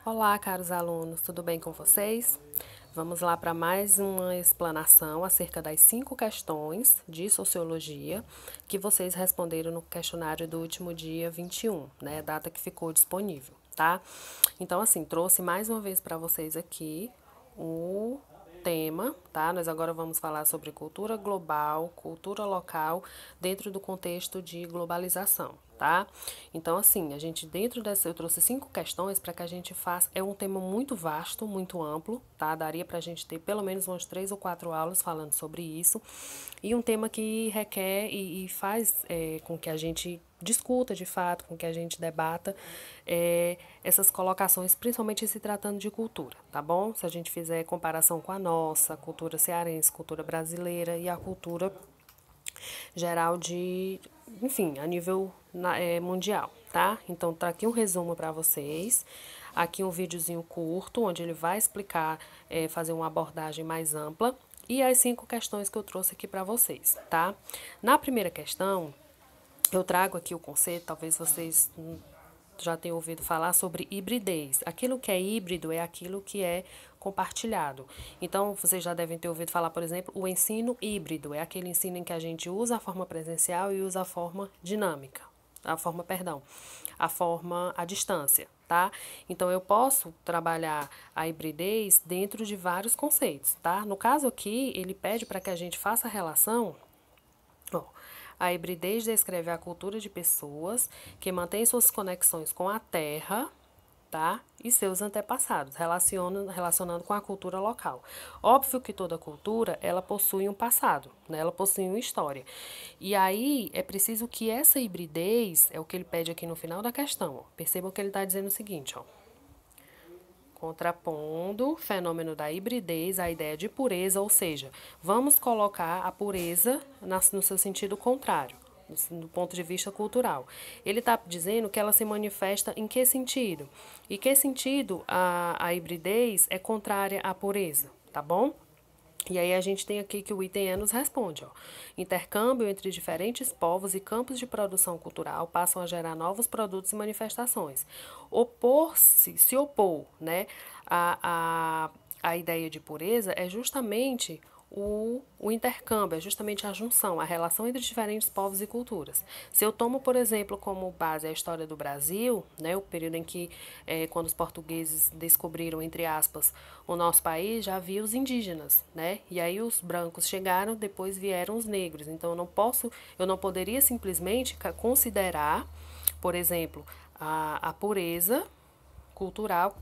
Olá, caros alunos, tudo bem com vocês? Vamos lá para mais uma explanação acerca das 5 questões de sociologia que vocês responderam no questionário do último dia 21, né? Data que ficou disponível, tá? Então, assim, trouxe mais uma vez para vocês aqui o tema, tá? Nós agora vamos falar sobre cultura global, cultura local, dentro do contexto de globalização, tá? Então, assim, a gente dentro dessa, eu trouxe 5 questões para que a gente faça, é um tema muito vasto, muito amplo, tá? Daria para a gente ter pelo menos umas 3 ou 4 aulas falando sobre isso, e um tema que requer e faz com que a gente discuta de fato, com que a gente debata essas colocações, principalmente se tratando de cultura, tá bom? Se a gente fizer comparação com a nossa cultura cearense, cultura brasileira e a cultura geral de, enfim, a nível mundial, tá? Então tá aqui um resumo para vocês. Aqui um videozinho curto, onde ele vai explicar, fazer uma abordagem mais ampla. E as 5 questões que eu trouxe aqui para vocês, tá? Na primeira questão, eu trago aqui o conceito, talvez vocês já tenham ouvido falar sobre hibridez. Aquilo que é híbrido é aquilo que é compartilhado. Então, vocês já devem ter ouvido falar, por exemplo, o ensino híbrido. É aquele ensino em que a gente usa a forma presencial e usa a forma dinâmica. A forma à distância, tá? Então, eu posso trabalhar a hibridez dentro de vários conceitos, tá? No caso aqui, ele pede para que a gente faça a relação. Ó, a hibridez descreve a cultura de pessoas que mantêm suas conexões com a terra, tá? E seus antepassados, relacionando com a cultura local. Óbvio que toda cultura, ela possui um passado, né? Ela possui uma história. E aí, é preciso que essa hibridez, é o que ele pede aqui no final da questão, ó. Percebam que ele está dizendo o seguinte, ó. Contrapondo o fenômeno da hibridez à ideia de pureza, ou seja, vamos colocar a pureza no seu sentido contrário, do ponto de vista cultural. Ele está dizendo que ela se manifesta em que sentido? E que sentido a hibridez é contrária à pureza, tá bom? E aí a gente tem aqui que o item E nos responde, ó. Intercâmbio entre diferentes povos e campos de produção cultural passam a gerar novos produtos e manifestações. Se opor, né, a ideia de pureza é justamente o intercâmbio, é justamente a junção, a relação entre diferentes povos e culturas. Se eu tomo, por exemplo, como base a história do Brasil, né, o período em que, quando os portugueses descobriram, entre aspas, o nosso país, já havia os indígenas, né? E aí os brancos chegaram, depois vieram os negros. Então eu não poderia simplesmente considerar, por exemplo, a pureza cultural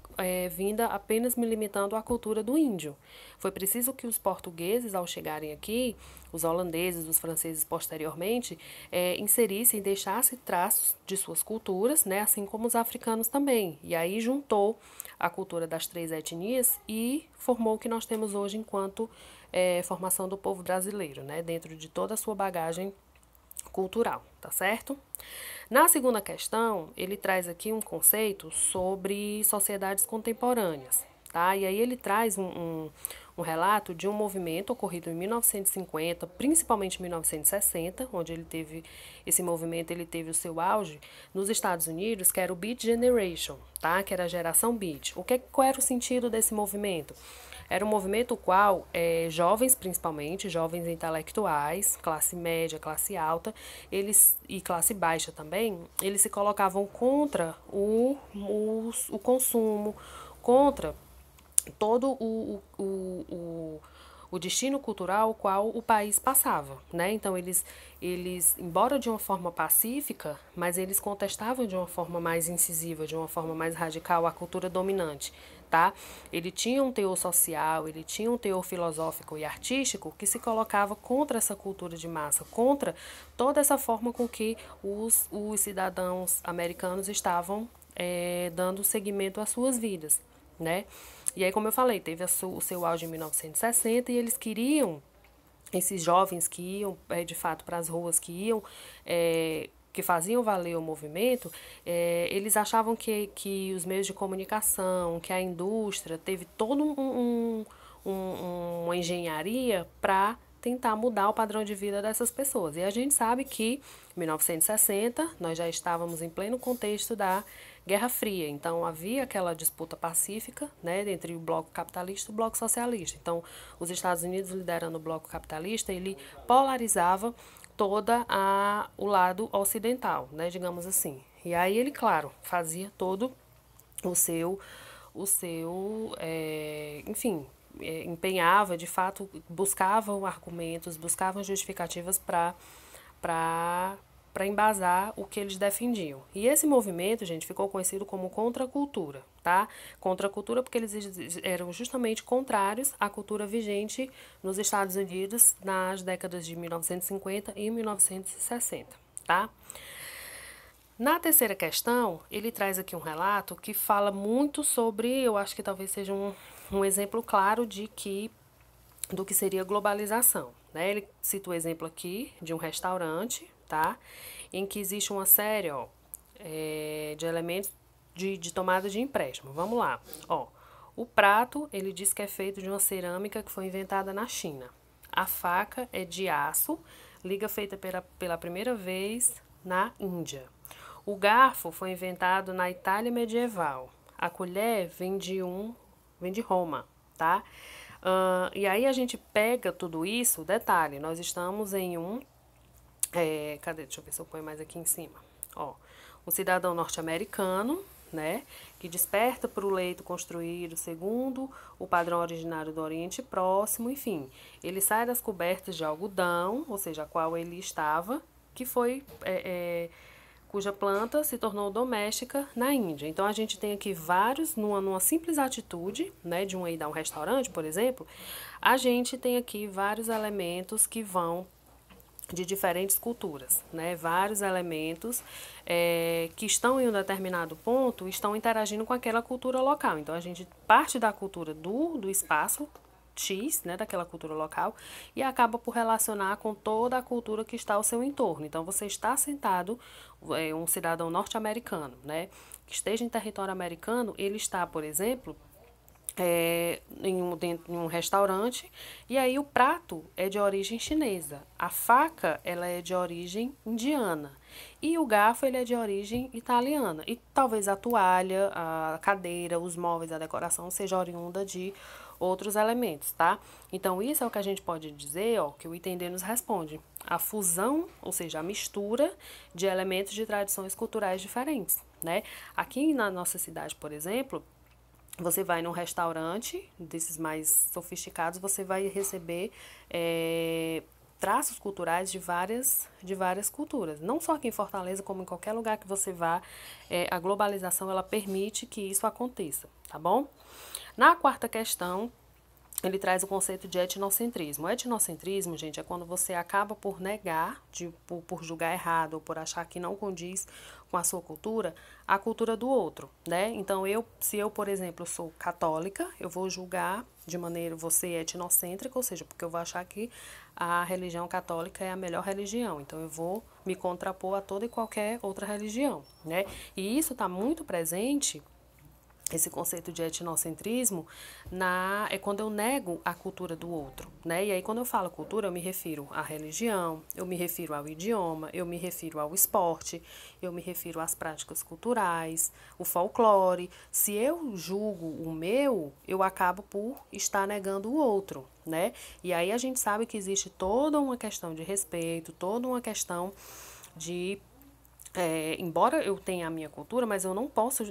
vinda apenas me limitando à cultura do índio. Foi preciso que os portugueses, ao chegarem aqui, os holandeses, os franceses posteriormente, inserissem e deixassem traços de suas culturas, né, assim como os africanos também. E aí juntou a cultura das 3 etnias e formou o que nós temos hoje enquanto formação do povo brasileiro, né, dentro de toda a sua bagagem cultural, tá certo? Na segunda questão, ele traz aqui um conceito sobre sociedades contemporâneas, tá? E aí ele traz um relato de um movimento ocorrido em 1950, principalmente em 1960, onde esse movimento ele teve o seu auge nos Estados Unidos, que era o Beat Generation, tá? Que era a geração Beat. Qual era o sentido desse movimento? Era um movimento qual jovens, principalmente, jovens intelectuais, classe média, classe alta, e classe baixa também, eles se colocavam contra o consumo, contra todo o destino cultural ao qual o país passava, né? Então embora de uma forma pacífica, mas eles contestavam de uma forma mais incisiva, de uma forma mais radical a cultura dominante, tá? Ele tinha um teor social, ele tinha um teor filosófico e artístico que se colocava contra essa cultura de massa, contra toda essa forma com que os cidadãos americanos estavam dando seguimento às suas vidas, né? E aí, como eu falei, teve o seu auge em 1960 e eles queriam, esses jovens que iam, de fato, para as ruas, que faziam valer o movimento, eles achavam que os meios de comunicação, que a indústria teve todo uma engenharia para tentar mudar o padrão de vida dessas pessoas. E a gente sabe que, em 1960, nós já estávamos em pleno contexto da Guerra Fria. Então, havia aquela disputa pacífica, né, entre o bloco capitalista e o bloco socialista. Então, os Estados Unidos, liderando o bloco capitalista, ele polarizava o lado ocidental, né, digamos assim. E aí ele, claro, fazia todo o seu, enfim, empenhava, de fato, buscavam argumentos, buscavam justificativas para embasar o que eles defendiam. E esse movimento, gente, ficou conhecido como contracultura, tá? Contracultura porque eles eram justamente contrários à cultura vigente nos Estados Unidos nas décadas de 1950 e 1960, tá? Na terceira questão, ele traz aqui um relato que fala muito sobre, eu acho que talvez seja um exemplo claro do que seria globalização, né? Ele cita o exemplo aqui de um restaurante, tá? Em que existe uma série, ó, de elementos de tomada de empréstimo. Vamos lá, ó. O prato, ele diz que é feito de uma cerâmica que foi inventada na China. A faca é de aço, liga feita pela primeira vez na Índia. O garfo foi inventado na Itália medieval. A colher vem de Roma, tá? E aí a gente pega tudo isso, detalhe, nós estamos em cadê? Deixa eu ver se eu ponho mais aqui em cima. Ó, um cidadão norte-americano, né, que desperta para o leito construído segundo o padrão originário do Oriente Próximo, enfim. Ele sai das cobertas de algodão, ou seja, a qual ele estava, que foi cuja planta se tornou doméstica na Índia. Então a gente tem aqui vários, numa simples atitude, né, de um ir dar um restaurante, por exemplo, a gente tem aqui vários elementos que vão de diferentes culturas, né? Vários elementos que estão em um determinado ponto estão interagindo com aquela cultura local. Então a gente parte da cultura do espaço X, né, daquela cultura local, e acaba por relacionar com toda a cultura que está ao seu entorno. Então, você está sentado, um cidadão norte-americano, né, que esteja em território americano, ele está, por exemplo, dentro de um restaurante, e aí o prato é de origem chinesa, a faca ela é de origem indiana e o garfo ele é de origem italiana e talvez a toalha, a cadeira, os móveis, a decoração seja oriunda de outros elementos, tá? Então isso é o que a gente pode dizer, ó, que o Entender nos responde. A fusão, ou seja, a mistura de elementos de tradições culturais diferentes, né? Aqui na nossa cidade, por exemplo, você vai num restaurante desses mais sofisticados, você vai receber traços culturais de várias culturas. Não só aqui em Fortaleza, como em qualquer lugar que você vá, a globalização ela permite que isso aconteça, tá bom? Na quarta questão, ele traz o conceito de etnocentrismo. O etnocentrismo, gente, é quando você acaba por negar, por julgar errado ou por achar que não condiz com a sua cultura, a cultura do outro, né? Então, se eu, por exemplo, sou católica, eu vou julgar de maneira, você etnocêntrica, ou seja, porque eu vou achar que a religião católica é a melhor religião. Então, eu vou me contrapor a toda e qualquer outra religião, né? E isso está muito presente, esse conceito de etnocentrismo, é quando eu nego a cultura do outro, né? E aí, quando eu falo cultura, eu me refiro à religião, eu me refiro ao idioma, eu me refiro ao esporte, eu me refiro às práticas culturais, o folclore. Se eu julgo o meu, eu acabo por estar negando o outro, né? E aí a gente sabe que existe toda uma questão de respeito, toda uma questão de embora eu tenha a minha cultura, mas eu não posso,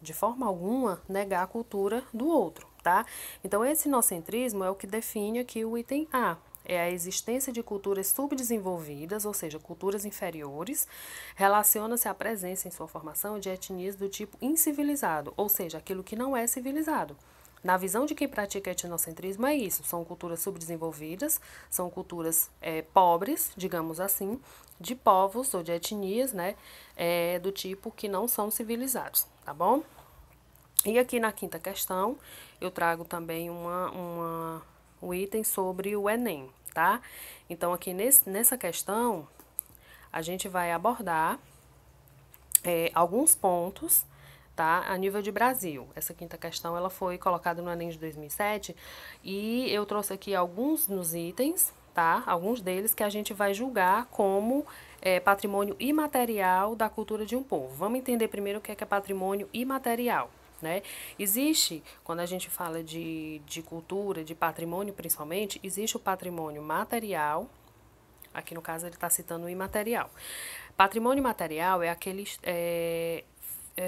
de forma alguma, negar a cultura do outro, tá? Então, esse etnocentrismo é o que define aqui o item A. É a existência de culturas subdesenvolvidas, ou seja, culturas inferiores, relaciona-se à presença em sua formação de etnias do tipo incivilizado, ou seja, aquilo que não é civilizado. Na visão de quem pratica etnocentrismo é isso, são culturas subdesenvolvidas, são culturas pobres, digamos assim, de povos ou de etnias, né, do tipo que não são civilizados, tá bom? E aqui na quinta questão, eu trago também um item sobre o Enem, tá? Então, aqui nessa questão, a gente vai abordar alguns pontos, tá? A nível de Brasil. Essa quinta questão, ela foi colocada no Enem de 2007 e eu trouxe aqui alguns nos itens, tá? Alguns deles que a gente vai julgar como patrimônio imaterial da cultura de um povo. Vamos entender primeiro o que é patrimônio imaterial. Né? Existe, quando a gente fala de cultura, de patrimônio principalmente, existe o patrimônio material, aqui no caso ele está citando o imaterial. Patrimônio material é aquele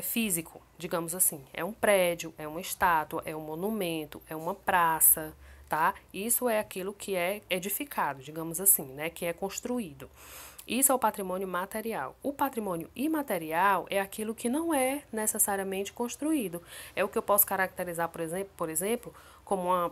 físico, digamos assim. É um prédio, é uma estátua, é um monumento, é uma praça, tá? Isso é aquilo que é edificado, digamos assim, né? Que é construído. Isso é o patrimônio material. O patrimônio imaterial é aquilo que não é necessariamente construído. É o que eu posso caracterizar, por exemplo, como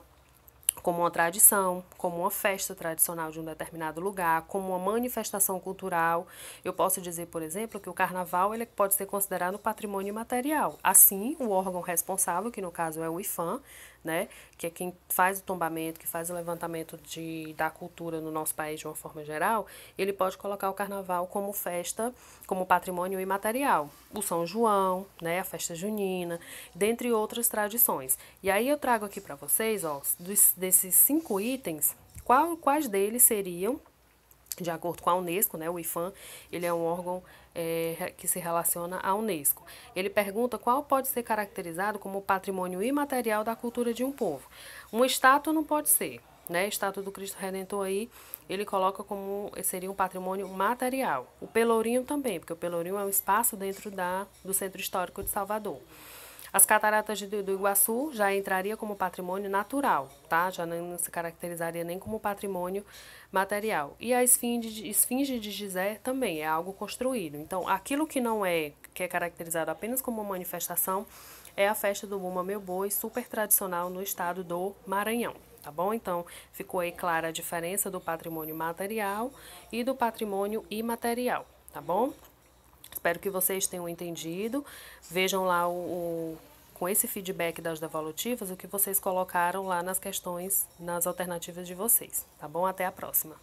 uma tradição, como uma festa tradicional de um determinado lugar, como uma manifestação cultural. Eu posso dizer, por exemplo, que o carnaval ele pode ser considerado patrimônio imaterial. Assim, o órgão responsável, que no caso é o IPHAN, né, que é quem faz o tombamento, que faz o levantamento da cultura no nosso país de uma forma geral, ele pode colocar o carnaval como festa, como patrimônio imaterial. O São João, né, a festa junina, dentre outras tradições. E aí eu trago aqui para vocês, ó, desses 5 itens, quais deles seriam, de acordo com a Unesco, né, o IPHAN, ele é um órgão que se relaciona à Unesco. Ele pergunta qual pode ser caracterizado como patrimônio imaterial da cultura de um povo. Uma estátua não pode ser, né? A estátua do Cristo Redentor aí, ele coloca como seria um patrimônio material. O Pelourinho também, porque o Pelourinho é um espaço dentro do Centro Histórico de Salvador. As cataratas do Iguaçu já entraria como patrimônio natural, tá? Já não se caracterizaria nem como patrimônio material. E a esfinge de Gizé também é algo construído. Então, aquilo que é caracterizado apenas como manifestação, é a festa do Bumba Meu Boi, super tradicional no estado do Maranhão. Tá bom? Então, ficou aí clara a diferença do patrimônio material e do patrimônio imaterial, tá bom? Espero que vocês tenham entendido. Vejam lá com esse feedback das devolutivas o que vocês colocaram lá nas questões, nas alternativas de vocês. Tá bom? Até a próxima.